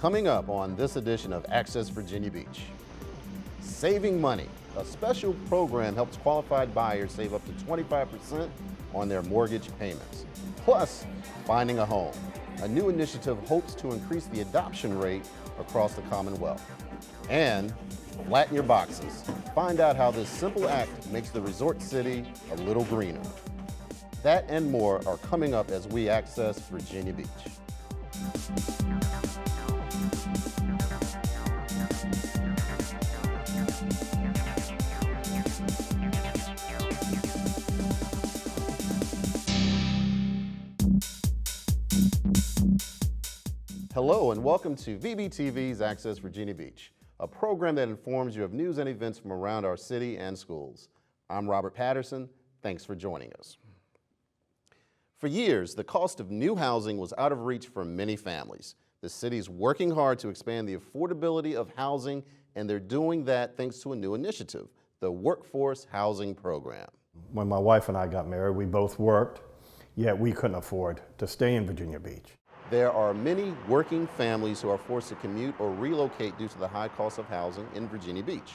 Coming up on this edition of Access Virginia Beach. Saving money. A special program helps qualified buyers save up to 25% on their mortgage payments. Plus, finding a home. A new initiative hopes to increase the adoption rate across the Commonwealth. And flatten your boxes. Find out how this simple act makes the resort city a little greener. That and more are coming up as we access Virginia Beach. Hello and welcome to VBTV's Access Virginia Beach, a program that informs you of news and events from around our city and schools. I'm Robert Patterson. Thanks for joining us. For years, the cost of new housing was out of reach for many families. The city's working hard to expand the affordability of housing, and they're doing that thanks to a new initiative, the Workforce Housing Program. When my wife and I got married, we both worked, yet we couldn't afford to stay in Virginia Beach. There are many working families who are forced to commute or relocate due to the high cost of housing in Virginia Beach.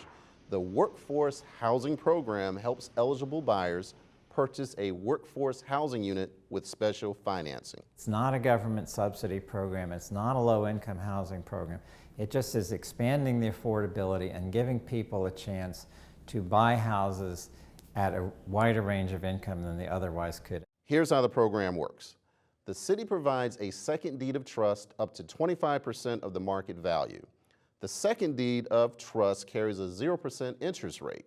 The Workforce Housing Program helps eligible buyers purchase a workforce housing unit with special financing. It's not a government subsidy program. It's not a low-income housing program. It just is expanding the affordability and giving people a chance to buy houses at a wider range of income than they otherwise could. Here's how the program works. The city provides a second deed of trust up to 25% of the market value. The second deed of trust carries a 0% interest rate,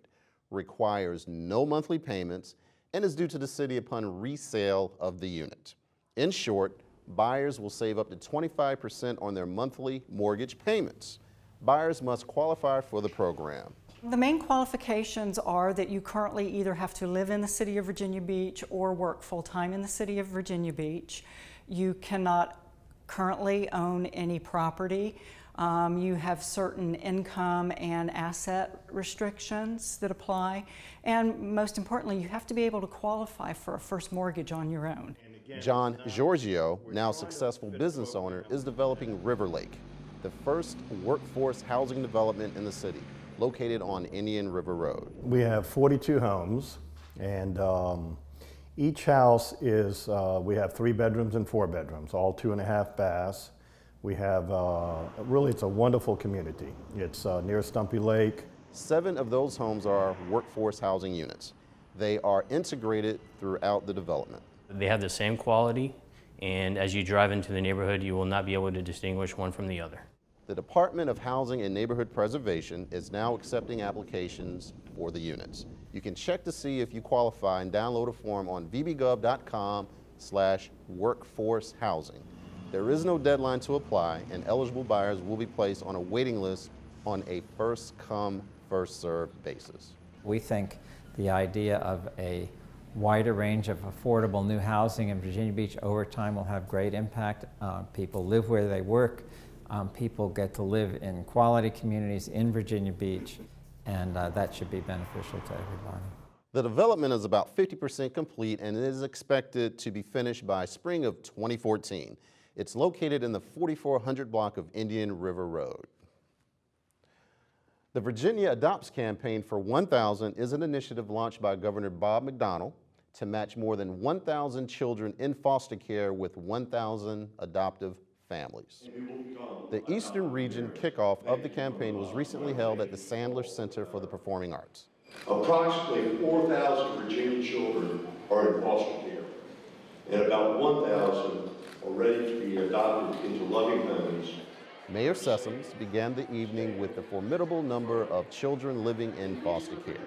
requires no monthly payments, and is due to the city upon resale of the unit. In short, buyers will save up to 25% on their monthly mortgage payments. Buyers must qualify for the program. The main qualifications are that you currently either have to live in the city of Virginia Beach or work full-time in the city of Virginia Beach. You cannot currently own any property. You have certain income and asset restrictions that apply. And most importantly, you have to be able to qualify for a first mortgage on your own. John Giorgio, now successful business owner, is developing River Lake, the first workforce housing development in the city, located on Indian River Road. We have 42 homes, and each house is, we have 3 bedrooms and 4 bedrooms, all 2.5 baths. We have, really it's a wonderful community. It's near Stumpy Lake. 7 of those homes are workforce housing units. They are integrated throughout the development. They have the same quality, and as you drive into the neighborhood, you will not be able to distinguish one from the other. The Department of Housing and Neighborhood Preservation is now accepting applications for the units. You can check to see if you qualify and download a form on vbgov.com/workforcehousing. There is no deadline to apply, and eligible buyers will be placed on a waiting list on a first-come, first-served basis. We think the idea of a wider range of affordable new housing in Virginia Beach over time will have great impact. People live where they work. People get to live in quality communities in Virginia Beach, and that should be beneficial to everybody. The development is about 50% complete and is expected to be finished by spring of 2014. It's located in the 4400 block of Indian River Road. The Virginia Adopts campaign for 1,000 is an initiative launched by Governor Bob McDonnell to match more than 1,000 children in foster care with 1,000 adoptive families. The Eastern Region kickoff of the campaign was recently held at the Sandler Center for the Performing Arts. Approximately 4,000 Virginia children are in foster care, and about 1,000 are ready to be adopted into loving homes. Mayor Sessoms began the evening with the formidable number of children living in foster care.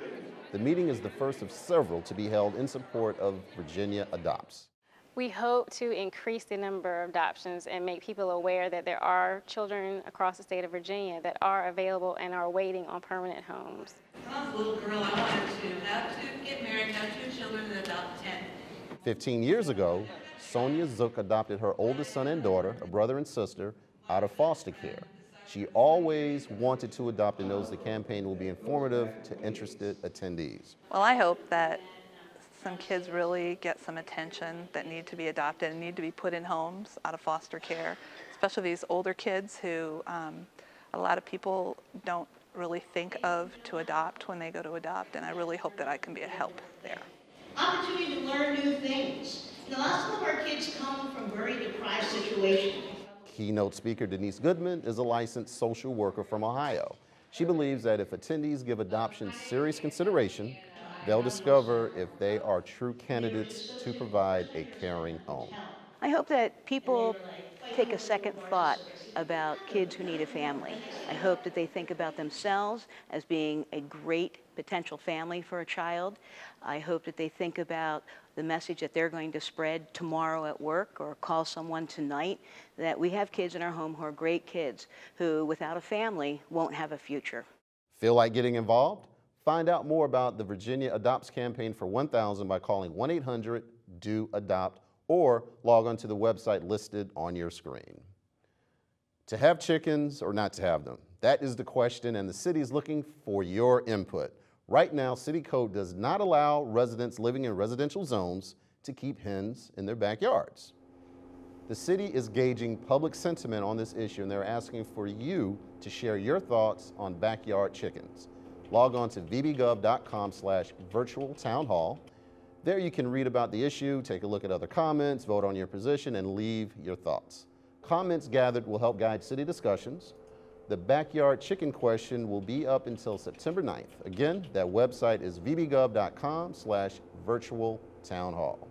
The meeting is the first of several to be held in support of Virginia Adopts. We hope to increase the number of adoptions and make people aware that there are children across the state of Virginia that are available and are waiting on permanent homes. When I was a little girl, I wanted to get married, have 2 children, and adopt 10. 15 years ago, Sonia Zook adopted her oldest son and daughter, a brother and sister, out of foster care. She always wanted to adopt and knows the campaign will be informative to interested attendees. Well, I hope that some kids really get some attention that need to be adopted and need to be put in homes out of foster care, especially these older kids who a lot of people don't really think of to adopt when they go to adopt, and I really hope that I can be a help there. Opportunity to learn new things. You know, lots of our kids come from very deprived situations. Keynote speaker Denise Goodman is a licensed social worker from Ohio. She believes that if attendees give adoption serious consideration, they'll discover if they are true candidates to provide a caring home. I hope that people take a second thought about kids who need a family. I hope that they think about themselves as being a great potential family for a child. I hope that they think about the message that they're going to spread tomorrow at work or call someone tonight, that we have kids in our home who are great kids who, without a family, won't have a future. Feel like getting involved? Find out more about the Virginia Adopts campaign for 1,000 by calling 1-800-DO-ADOPT or log on to the website listed on your screen. To have chickens or not to have them? That is the question, and the city is looking for your input. Right now, city code does not allow residents living in residential zones to keep hens in their backyards. The city is gauging public sentiment on this issue, and they're asking for you to share your thoughts on backyard chickens. Log on to vbgov.com/virtual-town-hall. There you can read about the issue, take a look at other comments, vote on your position, and leave your thoughts. Comments gathered will help guide city discussions. The backyard chicken question will be up until September 9th. Again, that website is vbgov.com/virtual-town-hall.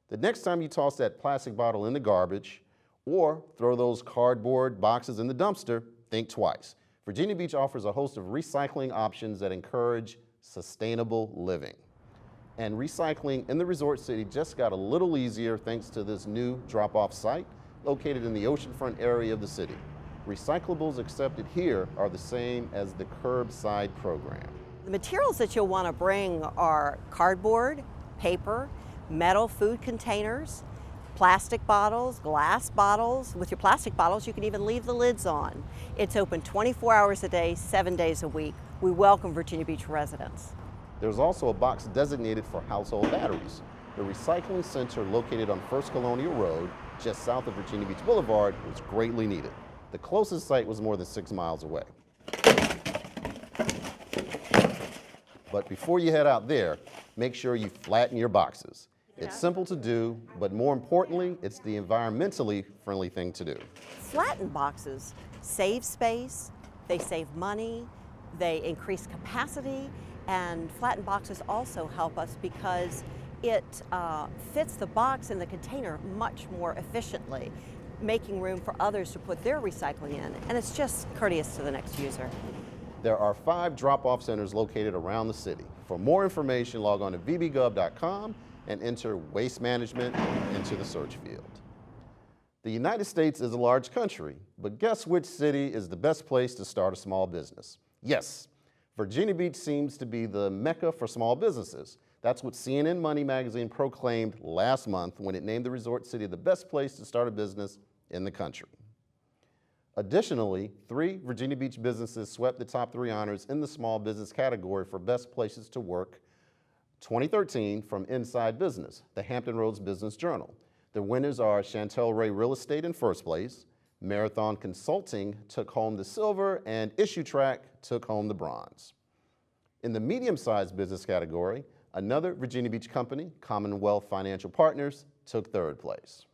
The next time you toss that plastic bottle in the garbage or throw those cardboard boxes in the dumpster, think twice. Virginia Beach offers a host of recycling options that encourage sustainable living. And recycling in the resort city just got a little easier thanks to this new drop-off site located in the oceanfront area of the city. Recyclables accepted here are the same as the curbside program. The materials that you'll want to bring are cardboard, paper, metal food containers, plastic bottles, glass bottles. With your plastic bottles, you can even leave the lids on. It's open 24 hours a day, 7 days a week. We welcome Virginia Beach residents. There's also a box designated for household batteries. The recycling center located on First Colonial Road, just south of Virginia Beach Boulevard, was greatly needed. The closest site was more than 6 miles away. But before you head out there, make sure you flatten your boxes. It's simple to do, but more importantly, it's the environmentally friendly thing to do. Flatten boxes save space, they save money, they increase capacity, and flatten boxes also help us because it fits the box in the container much more efficiently, making room for others to put their recycling in, and it's just courteous to the next user. There are 5 drop-off centers located around the city. For more information, log on to vbgov.com and enter waste management into the search field. The United States is a large country, but guess which city is the best place to start a small business? Yes, Virginia Beach seems to be the mecca for small businesses. That's what CNN Money magazine proclaimed last month when it named the resort city the best place to start a business in the country. Additionally, 3 Virginia Beach businesses swept the top 3 honors in the small business category for best places to work 2013 from Inside Business, the Hampton Roads Business Journal. The winners are Chantel Ray Real Estate in first place, Marathon Consulting took home the silver, and Issue Track took home the bronze. In the medium-sized business category, another Virginia Beach company, Commonwealth Financial Partners, took 3rd place.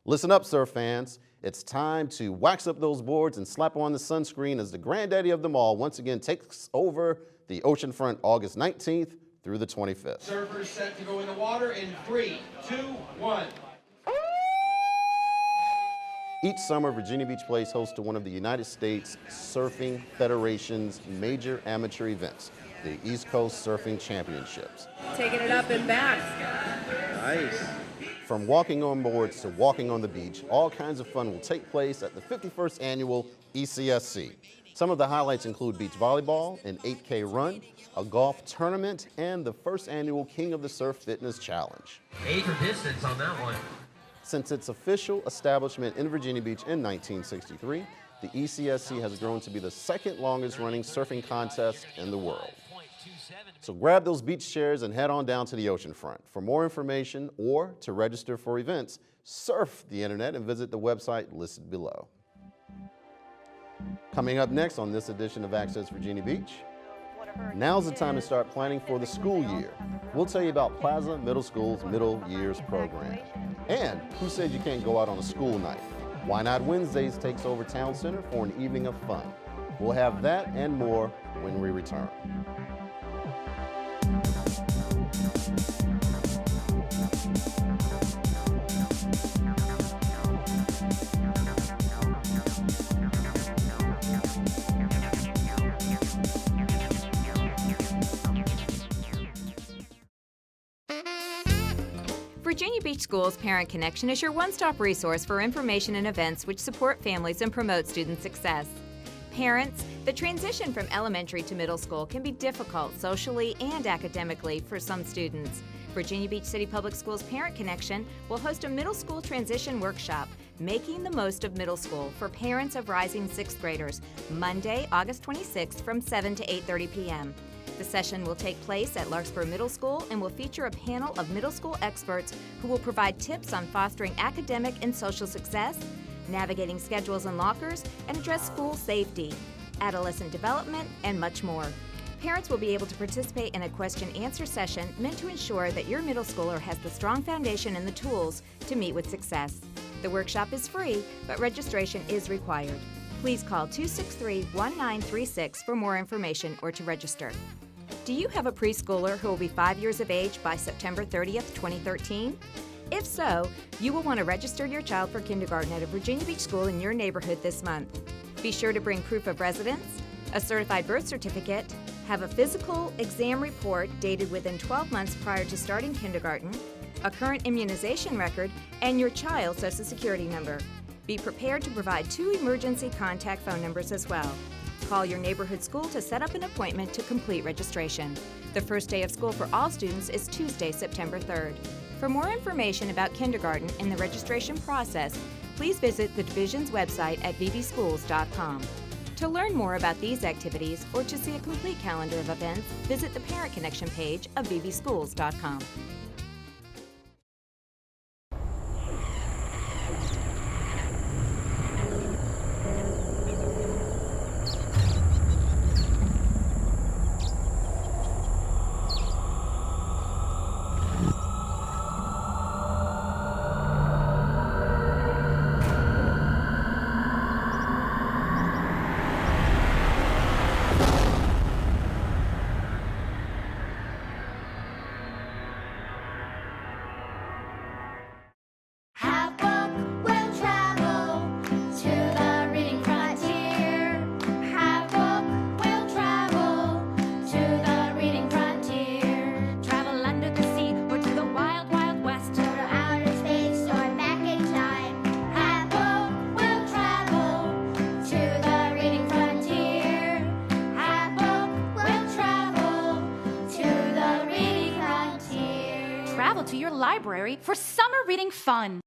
Listen up, surf fans. It's time to wax up those boards and slap on the sunscreen as the granddaddy of them all once again takes over the oceanfront August 19th through the 25th. Surfers set to go in the water in 3, 2, 1. Each summer, Virginia Beach plays host to one of the United States Surfing Federation's major amateur events, the East Coast Surfing Championships. Taking it up and back. Nice. From walking on boards to walking on the beach, all kinds of fun will take place at the 51st annual ECSC. Some of the highlights include beach volleyball, an 8K run, a golf tournament, and the first annual King of the Surf Fitness Challenge. 8 for distance on that one. Since its official establishment in Virginia Beach in 1963, the ECSC has grown to be the 2nd longest running surfing contest in the world. So grab those beach chairs and head on down to the oceanfront. For more information or to register for events, surf the internet and visit the website listed below. Coming up next on this edition of Access Virginia Beach, now's the time to start planning for the school year. We'll tell you about Plaza Middle School's Middle Years program. And who said you can't go out on a school night? Why Not Wednesdays takes over Town Center for an evening of fun. We'll have that and more when we return. Virginia Beach Schools Parent Connection is your one-stop resource for information and events which support families and promote student success. Parents, the transition from elementary to middle school can be difficult socially and academically for some students. Virginia Beach City Public Schools Parent Connection will host a middle school transition workshop, Making the Most of Middle School, for parents of rising 6th graders, Monday, August 26th from 7 to 8:30 p.m. The session will take place at Larkspur Middle School and will feature a panel of middle school experts who will provide tips on fostering academic and social success, navigating schedules and lockers, and address school safety, adolescent development, and much more. Parents will be able to participate in a question-answer session meant to ensure that your middle schooler has the strong foundation and the tools to meet with success. The workshop is free, but registration is required. Please call 263-1936 for more information or to register. Do you have a preschooler who will be 5 years of age by September 30th, 2013? If so, you will want to register your child for kindergarten at a Virginia Beach school in your neighborhood this month. Be sure to bring proof of residence, a certified birth certificate, have a physical exam report dated within 12 months prior to starting kindergarten, a current immunization record, and your child's Social Security number. Be prepared to provide 2 emergency contact phone numbers as well. Call your neighborhood school to set up an appointment to complete registration. The first day of school for all students is Tuesday, September 3rd. For more information about kindergarten and the registration process, please visit the division's website at vbschools.com. To learn more about these activities or to see a complete calendar of events, visit the Parent Connection page of vbschools.com. Travel to your library for summer reading fun.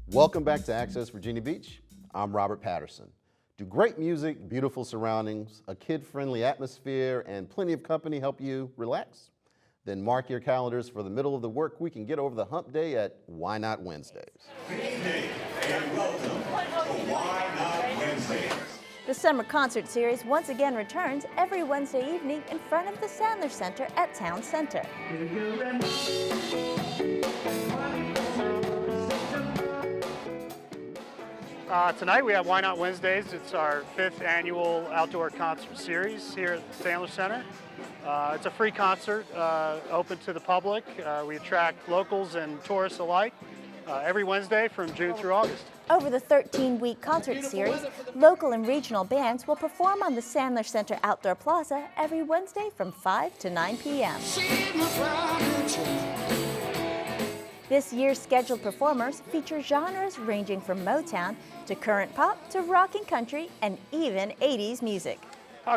Welcome back to Access Virginia Beach. I'm Robert Patterson. Do great music, beautiful surroundings, a kid-friendly atmosphere, and plenty of company help you relax? Then mark your calendars for the middle of the work week and get over the hump day at Why Not Wednesdays. Good evening and welcome to Why Not Wednesdays. The summer concert series once again returns every Wednesday evening in front of the Sandler Center at Town Center. Tonight we have Why Not Wednesdays. It's our 5th annual outdoor concert series here at the Sandler Center. It's a free concert, open to the public. We attract locals and tourists alike every Wednesday from June through August. Over the 13-week concert series, local and regional bands will perform on the Sandler Center Outdoor Plaza every Wednesday from 5 to 9 p.m. This year's scheduled performers feature genres ranging from Motown to current pop to rock and country and even 80s music.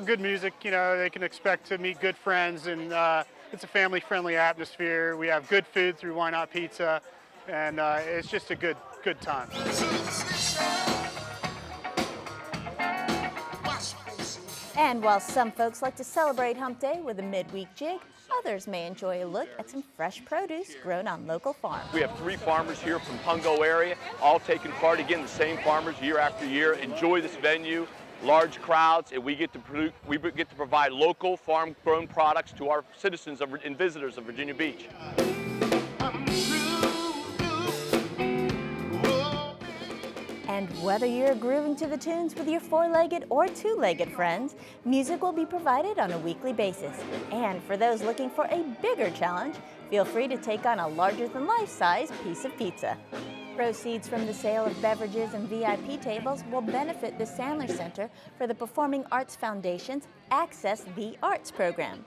Good music, you know, they can expect to meet good friends, and it's a family-friendly atmosphere. We have good food through Why Not Pizza, and it's just a good time. And while some folks like to celebrate Hump Day with a midweek jig, others may enjoy a look at some fresh produce grown on local farms. We have 3 farmers here from Pungo area, all taking part, again, the same farmers year after year. Enjoy this venue, large crowds, and we get to provide local farm-grown products to our citizens and visitors of Virginia Beach. And whether you're grooving to the tunes with your 4-legged or 2-legged friends, music will be provided on a weekly basis. And for those looking for a bigger challenge, feel free to take on a larger-than-life size piece of pizza. Proceeds from the sale of beverages and VIP tables will benefit the Sandler Center for the Performing Arts Foundation's Access the Arts program.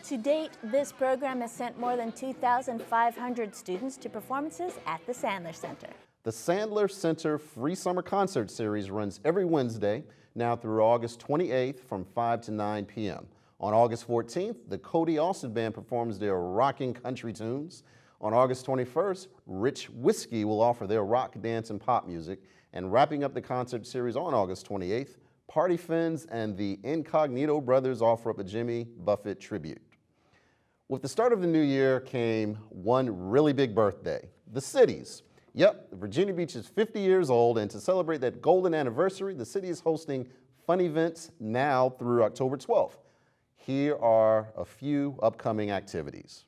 To date, this program has sent more than 2,500 students to performances at the Sandler Center. The Sandler Center Free Summer Concert Series runs every Wednesday, now through August 28th from 5 to 9 p.m. On August 14th, the Cody Austin Band performs their rocking country tunes. On August 21st, Rich Whiskey will offer their rock, dance, and pop music. And wrapping up the concert series on August 28th, Party Fins and the Incognito Brothers offer up a Jimmy Buffett tribute. With the start of the new year came one really big birthday, the city's. Yep, Virginia Beach is 50 years old, and to celebrate that golden anniversary, the city is hosting fun events now through October 12th. Here are a few upcoming activities.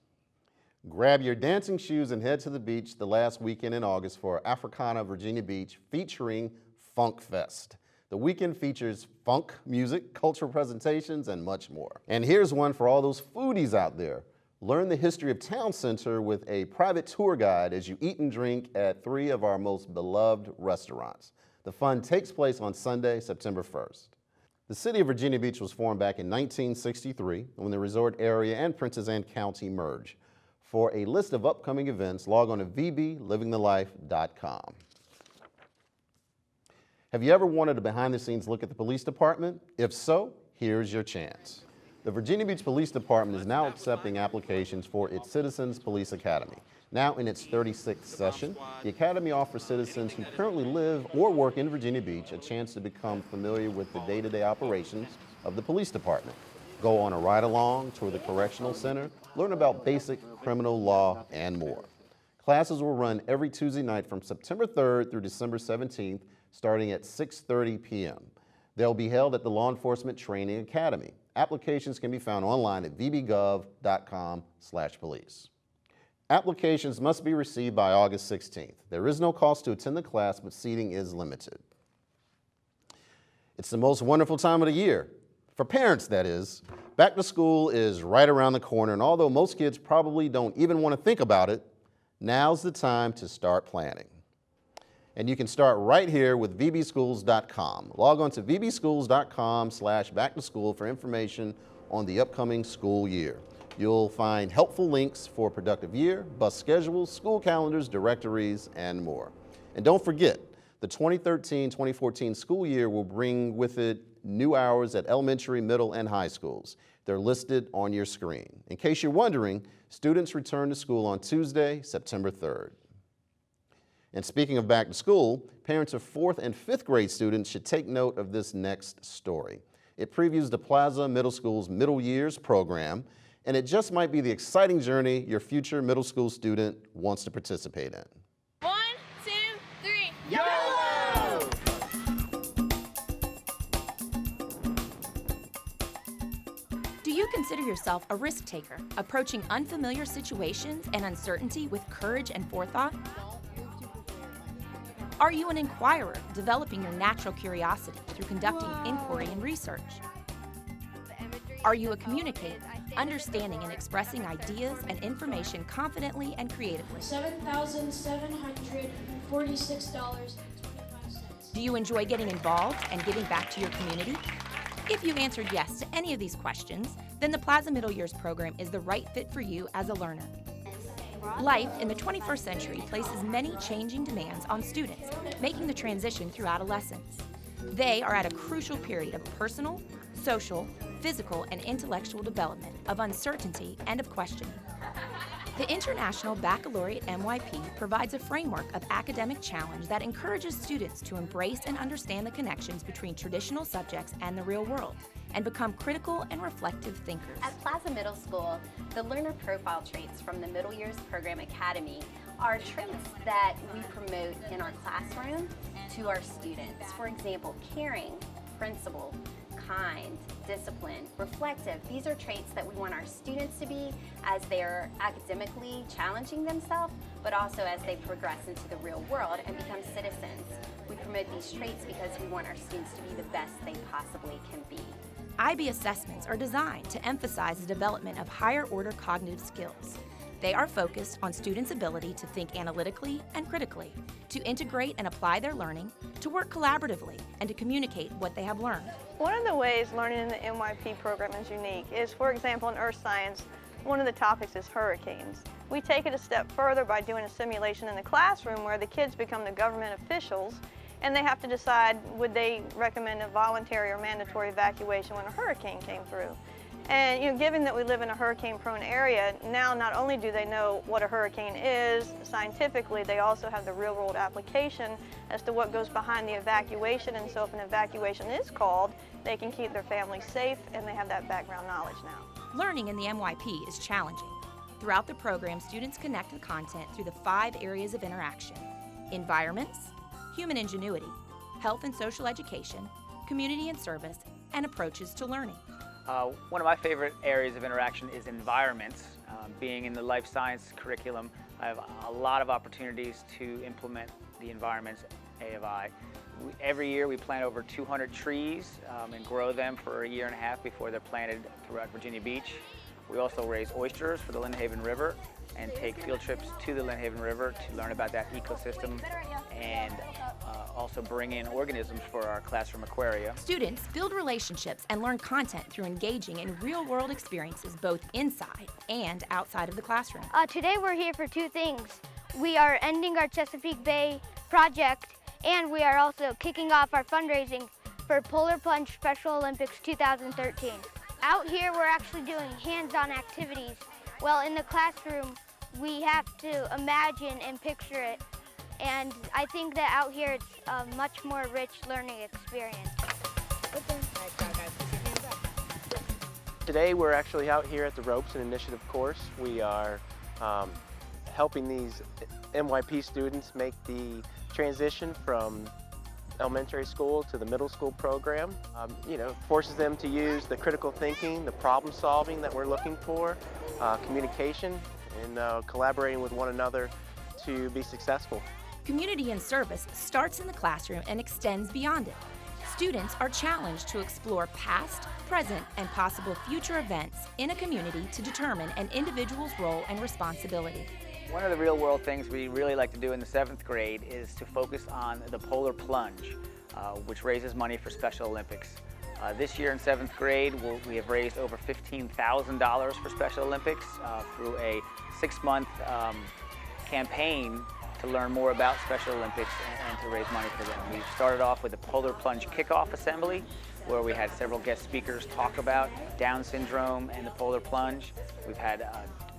Grab your dancing shoes and head to the beach the last weekend in August for Africana Virginia Beach featuring Funk Fest. The weekend features funk music, cultural presentations, and much more. And here's one for all those foodies out there. Learn the history of Town Center with a private tour guide as you eat and drink at 3 of our most beloved restaurants. The fun takes place on Sunday, September 1st. The city of Virginia Beach was formed back in 1963 when the resort area and Princess Anne County merged. For a list of upcoming events, log on to vblivingthelife.com. Have you ever wanted a behind-the-scenes look at the police department? If so, here's your chance. The Virginia Beach Police Department is now accepting applications for its Citizens Police Academy. Now in its 36th session, the Academy offers citizens who currently live or work in Virginia Beach a chance to become familiar with the day-to-day operations of the police department. Go on a ride-along, tour the correctional center, learn about basic criminal law, and more. Classes will run every Tuesday night from September 3rd through December 17th, starting at 6:30 p.m. They'll be held at the Law Enforcement Training Academy. Applications can be found online at vbgov.com/police. Applications must be received by August 16th. There is no cost to attend the class, but seating is limited. It's the most wonderful time of the year. For parents, that is. Back to school is right around the corner, and although most kids probably don't even want to think about it, now's the time to start planning. And you can start right here with vbschools.com. Log on to vbschools.com/back-to-school for information on the upcoming school year. You'll find helpful links for productive year, bus schedules, school calendars, directories, and more. And don't forget, the 2013-2014 school year will bring with it new hours at elementary, middle, and high schools. They're listed on your screen. In case you're wondering, students return to school on Tuesday, September 3rd. And speaking of back to school, parents of 4th and 5th grade students should take note of this next story. It previews the Plaza Middle School's Middle Years program, and it just might be the exciting journey your future middle school student wants to participate in. 1, 2, 3, YOLO! Do you consider yourself a risk taker, approaching unfamiliar situations and uncertainty with courage and forethought? Are you an inquirer, developing your natural curiosity through conducting inquiry and research? Are you a communicator, understanding and expressing ideas and information confidently and creatively? $7,746.25. Do you enjoy getting involved and giving back to your community? If you answered yes to any of these questions, then the Plaza Middle Years program is the right fit for you as a learner. Life in the 21st century places many changing demands on students, making the transition through adolescence. They are at a crucial period of personal, social, physical, and intellectual development, of uncertainty, and of questioning. The International Baccalaureate MYP provides a framework of academic challenge that encourages students to embrace and understand the connections between traditional subjects and the real world, and become critical and reflective thinkers. At Plaza Middle School, the learner profile traits from the Middle Years Program Academy are traits that we promote in our classroom to our students. For example, caring, principled, kind, disciplined, reflective. These are traits that we want our students to be as they're academically challenging themselves, but also as they progress into the real world and become citizens. We promote these traits because we want our students to be the best they possibly can be. IB assessments are designed to emphasize the development of higher order cognitive skills. They are focused on students' ability to think analytically and critically, to integrate and apply their learning, to work collaboratively, and to communicate what they have learned. One of the ways learning in the MYP program is unique is, for example, in earth science, one of the topics is hurricanes. We take it a step further by doing a simulation in the classroom where the kids become the government officials and they have to decide would they recommend a voluntary or mandatory evacuation when a hurricane came through. And given that we live in a hurricane-prone area, now not only do they know what a hurricane is scientifically, they also have the real-world application as to what goes behind the evacuation. And so if an evacuation is called, they can keep their family safe, and they have that background knowledge now. Learning in the MYP is challenging. Throughout the program, students connect the content through the 5 areas of interaction: environments, human ingenuity, health and social education, community and service, and approaches to learning. One of my favorite areas of interaction is environments. Being in the life science curriculum, I have a lot of opportunities to implement the environments A of I. Every year we plant over 200 trees and grow them for a year and a half before they're planted throughout Virginia Beach. We also raise oysters for the Lynn Haven River and take field trips to the Lynn Haven River to learn about that ecosystem and also bring in organisms for our classroom aquaria. Students build relationships and learn content through engaging in real-world experiences both inside and outside of the classroom. Today we're here for 2 things. We are ending our Chesapeake Bay project, and we are also kicking off our fundraising for Polar Plunge Special Olympics 2013. Out here we're actually doing hands-on activities. Well, in the classroom, we have to imagine and picture it. And I think that out here it's a much more rich learning experience. Today we're actually out here at the Ropes and Initiative course. We are helping these MYP students make the transition from elementary school to the middle school program. Forces them to use the critical thinking, the problem solving that we're looking for, communication, and collaborating with one another to be successful. Community and service starts in the classroom and extends beyond it. Students are challenged to explore past, present, and possible future events in a community to determine an individual's role and responsibility. One of the real world things we really like to do in the 7th grade is to focus on the Polar Plunge, which raises money for Special Olympics. This year in 7th grade, we have raised over $15,000 for Special Olympics through a 6-month campaign to learn more about Special Olympics and to raise money for them. We started off with the Polar Plunge Kickoff Assembly, where we had several guest speakers talk about Down syndrome and the Polar Plunge. We've had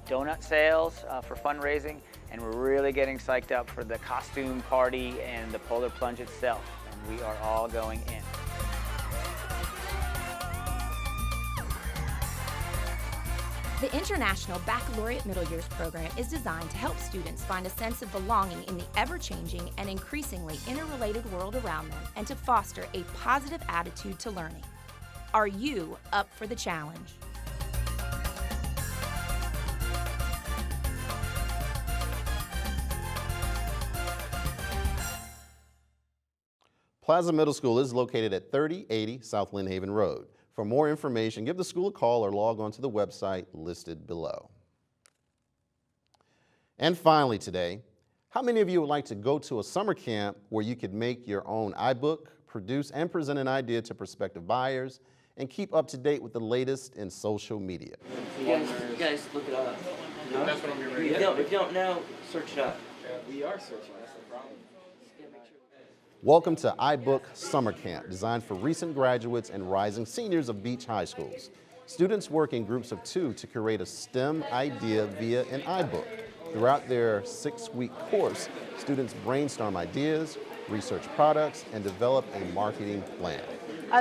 donut sales for fundraising, and we're really getting psyched up for the costume party and the Polar Plunge itself, and we are all going in. The International Baccalaureate Middle Years program is designed to help students find a sense of belonging in the ever-changing and increasingly interrelated world around them and to foster a positive attitude to learning. Are you up for the challenge? Plaza Middle School is located at 3080 South Lynn Haven Road. For more information, give the school a call or log on to the website listed below. And finally today, how many of you would like to go to a summer camp where you could make your own iBook, produce and present an idea to prospective buyers, and keep up to date with the latest in social media? You guys look it up. No? That's what I'm getting ready. If you don't know, search it up. Yeah, we are searching, that's the problem. Welcome to iBook Summer Camp, designed for recent graduates and rising seniors of Beach High Schools. Students work in groups of 2 to create a STEM idea via an iBook. Throughout their 6-week course, students brainstorm ideas, research products, and develop a marketing plan.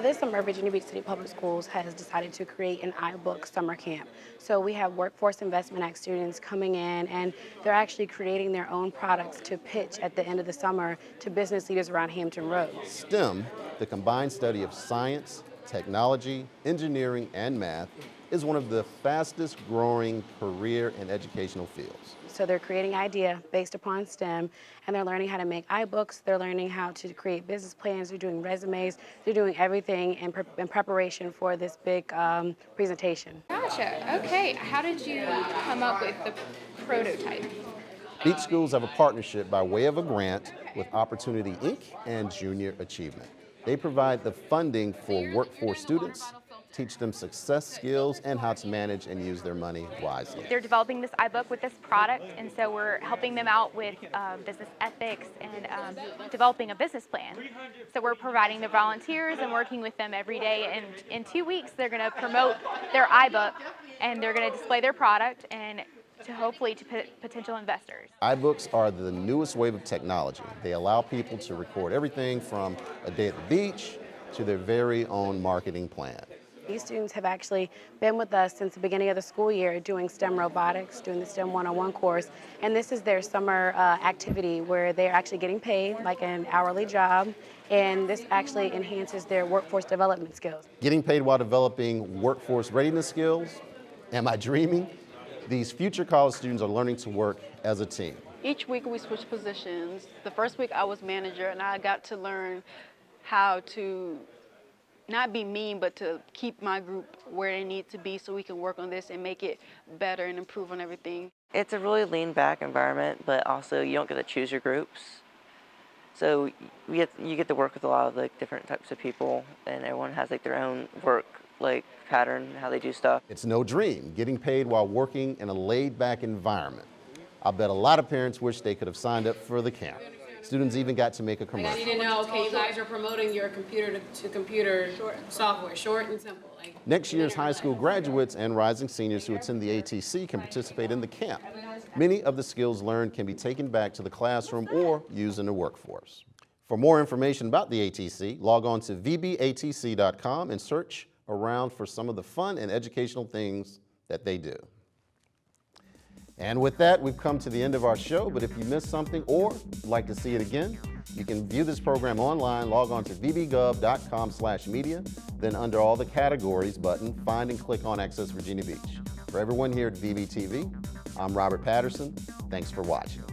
This summer, Virginia Beach City Public Schools has decided to create an iBook summer camp. So we have Workforce Investment Act students coming in, and they're actually creating their own products to pitch at the end of the summer to business leaders around Hampton Roads. STEM, the combined study of science, technology, engineering, and math, is one of the fastest growing career and educational fields. So they're creating idea based upon STEM, and they're learning how to make iBooks, they're learning how to create business plans, they're doing resumes, they're doing everything in preparation for this big presentation. Gotcha. Okay. How did you come up with the prototype? Beach schools have a partnership by way of a grant with Opportunity Inc. and Junior Achievement. They provide the funding for workforce students, teach them success skills and how to manage and use their money wisely. They're developing this iBook with this product, and so we're helping them out with business ethics and developing a business plan. So we're providing the volunteers and working with them every day, and in 2 weeks they're going to promote their iBook, and they're going to display their product and to hopefully to potential investors. iBooks are the newest wave of technology. They allow people to record everything from a day at the beach to their very own marketing plan. These students have actually been with us since the beginning of the school year doing STEM robotics, doing the STEM 101 course, and this is their summer activity where they're actually getting paid like an hourly job, and this actually enhances their workforce development skills. Getting paid while developing workforce readiness skills? Am I dreaming? These future college students are learning to work as a team. Each week we switch positions. The first week I was manager, and I got to learn how to not be mean, but to keep my group where they need to be so we can work on this and make it better and improve on everything. It's a really lean back environment, but also you don't get to choose your groups. So you get to work with a lot of like different types of people, and everyone has like their own work like pattern, how they do stuff. It's no dream, getting paid while working in a laid-back environment. I bet a lot of parents wish they could have signed up for the camp. Students even got to make a commercial. I need to know, okay, you guys are promoting your computer to computer software, short and simple. Like, Next year's high school graduates and rising seniors who attend the ATC can participate in the camp. Many of the skills learned can be taken back to the classroom or used in the workforce. For more information about the ATC, log on to vbatc.com and search around for some of the fun and educational things that they do. And with that, we've come to the end of our show, but if you missed something or would like to see it again, you can view this program online. Log on to vbgov.com/media, then under all the categories button, find and click on Access Virginia Beach. For everyone here at VBTV, I'm Robert Patterson. Thanks for watching.